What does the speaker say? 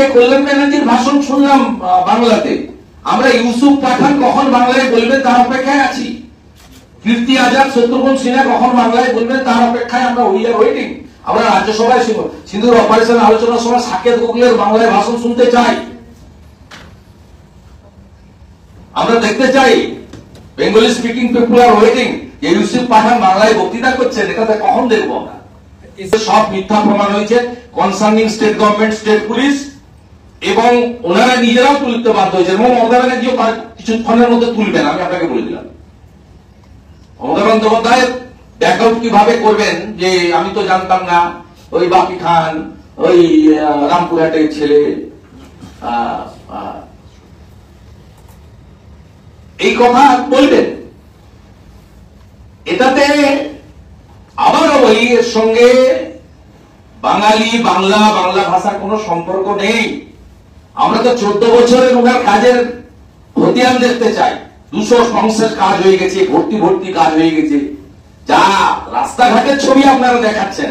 দিকে কল্যাণ ব্যানার্জির ভাষণ শুনলাম বাংলাতে। আমরা ইউসুফ পাঠান কখন বাংলায় বলবেন তার অপেক্ষায় আছি। কীর্তি আজাদ, শত্রুঘ্ন সিনহা কখন বাংলায় বলবেন তার অপেক্ষায় আমরা উই আর ওয়েটিং। আমরা রাজ্যসভায় সিন্ধুর অপারেশন আলোচনার সময় সাকেত গোখলের বাংলায় ভাষণ শুনতে চাই। আমরা দেখতে চাই বেঙ্গলি স্পিকিং পিপল আর ওয়েটিং যে ইউসুফ পাঠান বাংলায় বক্তৃতা করছেন, এটাতে কখন দেখবো আমরা? সব মিথ্যা প্রমাণ হয়েছে concerning state government, state police, এবং ওনারা নিজেরাও তুলতে বাধ্য হয়েছে। এবং মমতা ব্যানার্জিও কিছুক্ষণের মধ্যে তুলবেন, আমি আপনাকে বলে দিলাম। মমতা বন্দ্যোপাধ্যায় ব্যাকআউট কিভাবে করবেন যে আমি তো জানতাম না, ওই বাপি খান, ওই রামপুরহাটের ছেলে, এই কথা বলবেন। এটাতে আবারও বলি, এর সঙ্গে বাঙালি, বাংলা ভাষার কোনো সম্পর্ক নেই। আমরা তো 14 বছরের ওনার কাজের খতিয়ান দেখতে চাই। 200 সংসদ কাজ হয়ে গেছে, ভর্তি কাজ হয়ে গেছে, যা রাস্তাঘাটের ছবি আপনারা দেখাচ্ছেন।